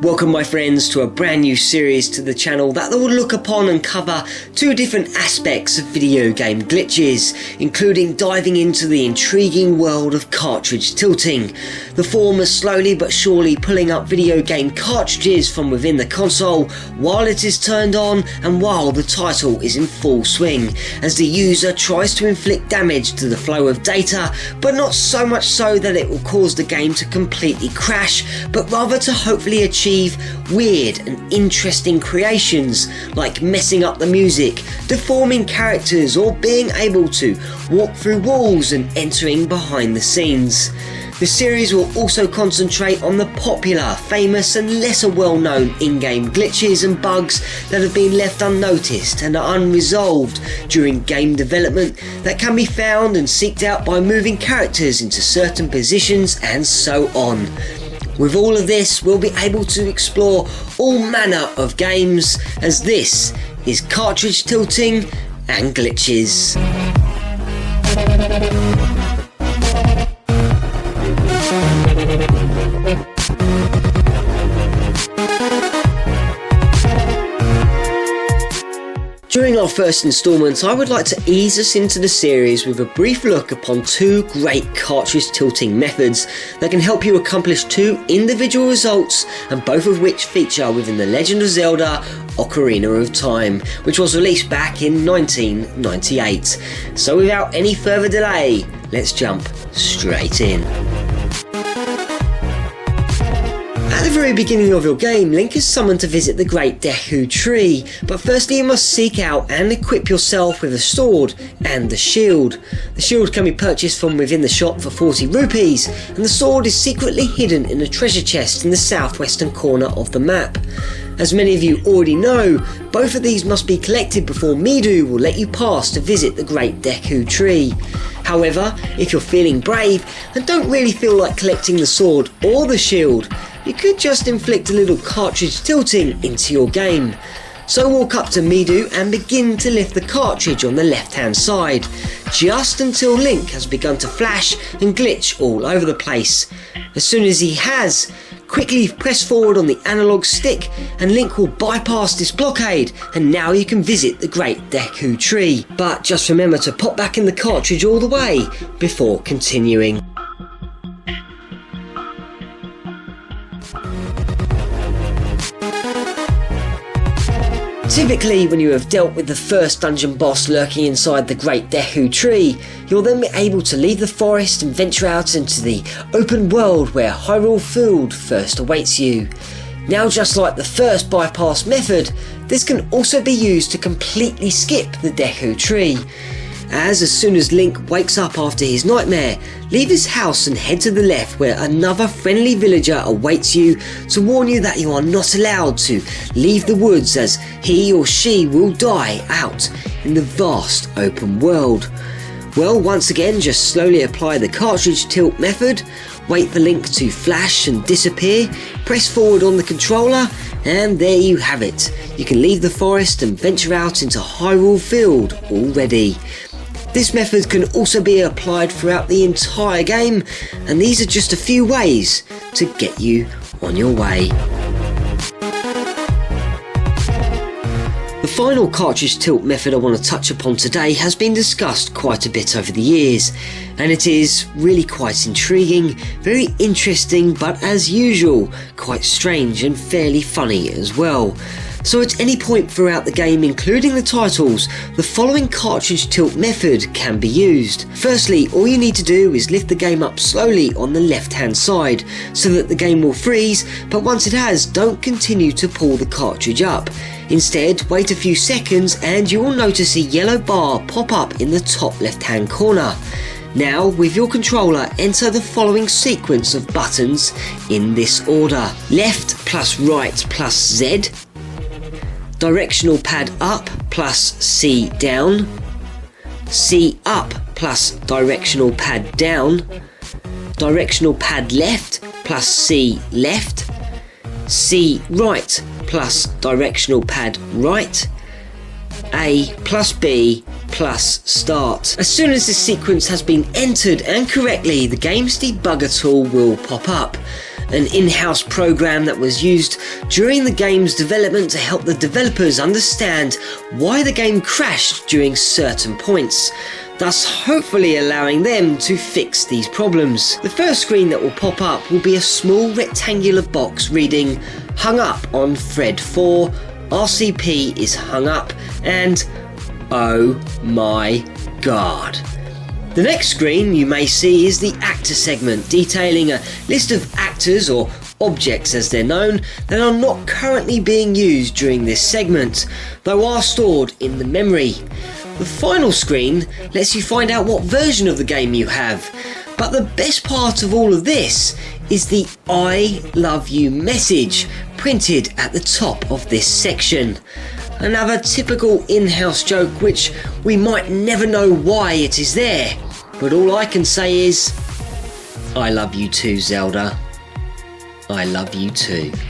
Welcome my friends to a brand new series to the channel that will look upon and cover two different aspects of video game glitches, including diving into the intriguing world of cartridge tilting. The former slowly but surely pulling up video game cartridges from within the console while it is turned on and while the title is in full swing, as the user tries to inflict damage to the flow of data, but not so much so that it will cause the game to completely crash, but rather to hopefully achieve weird and interesting creations like messing up the music, deforming characters, or being able to walk through walls and entering behind the scenes. The series will also concentrate on the popular, famous and lesser well known in-game glitches and bugs that have been left unnoticed and are unresolved during game development that can be found and seeked out by moving characters into certain positions and so on. With all of this, we'll be able to explore all manner of games, as this is cartridge tilting and glitches. During our first instalment, I would like to ease us into the series with a brief look upon two great cartridge tilting methods that can help you accomplish two individual results, and both of which feature within The Legend of Zelda Ocarina of Time, which was released back in 1998. So without any further delay, let's jump straight in. At the very beginning of your game, Link is summoned to visit the Great Deku Tree, but firstly you must seek out and equip yourself with a sword and a shield. The shield can be purchased from within the shop for 40 rupees, and the sword is secretly hidden in a treasure chest in the southwestern corner of the map. As many of you already know, both of these must be collected before Midu will let you pass to visit the Great Deku Tree. However, if you're feeling brave and don't really feel like collecting the sword or the shield, you could just inflict a little cartridge tilting into your game. So walk up to Midu and begin to lift the cartridge on the left hand side, just until Link has begun to flash and glitch all over the place. As soon as he has, quickly press forward on the analog stick and Link will bypass this blockade, and now you can visit the Great Deku Tree. But just remember to pop back in the cartridge all the way before continuing. Typically, when you have dealt with the first dungeon boss lurking inside the Great Deku Tree, you'll then be able to leave the forest and venture out into the open world where Hyrule Field first awaits you. Now, just like the first bypass method, this can also be used to completely skip the Deku Tree. As soon as Link wakes up after his nightmare, leave his house and head to the left where another friendly villager awaits you to warn you that you are not allowed to leave the woods, as he or she will die out in the vast open world. Well, once again, just slowly apply the cartridge tilt method, wait for Link to flash and disappear, press forward on the controller, and there you have it. You can leave the forest and venture out into Hyrule Field already. This method can also be applied throughout the entire game, and these are just a few ways to get you on your way. The final cartridge tilt method I want to touch upon today has been discussed quite a bit over the years, and it is really quite intriguing, very interesting, but as usual, quite strange and fairly funny as well. So at any point throughout the game, including the titles, the following cartridge tilt method can be used. Firstly, all you need to do is lift the game up slowly on the left hand side so that the game will freeze, but once it has, don't continue to pull the cartridge up. Instead, wait a few seconds and you will notice a yellow bar pop up in the top left hand corner. Now, with your controller, enter the following sequence of buttons in this order: left plus right plus Z, directional pad up plus C down, C up plus directional pad down, directional pad left plus C left, C right plus directional pad right, A plus B plus start. As soon as this sequence has been entered and correctly, the game's debugger tool will pop up. an in-house program that was used during the game's development to help the developers understand why the game crashed during certain points, thus hopefully allowing them to fix these problems. The first screen that will pop up will be a small rectangular box reading "Hung up on thread 4, RCP is hung up," and oh my god. The next screen you may see is the actor segment, detailing a list of actors, or objects as they're known, that are not currently being used during this segment, though are stored in the memory. The final screen lets you find out what version of the game you have, but the best part of all of this is the "I love you" message printed at the top of this section. Another typical in-house joke which we might never know why it is there, but all I can say is, I love you too, Zelda. I love you too.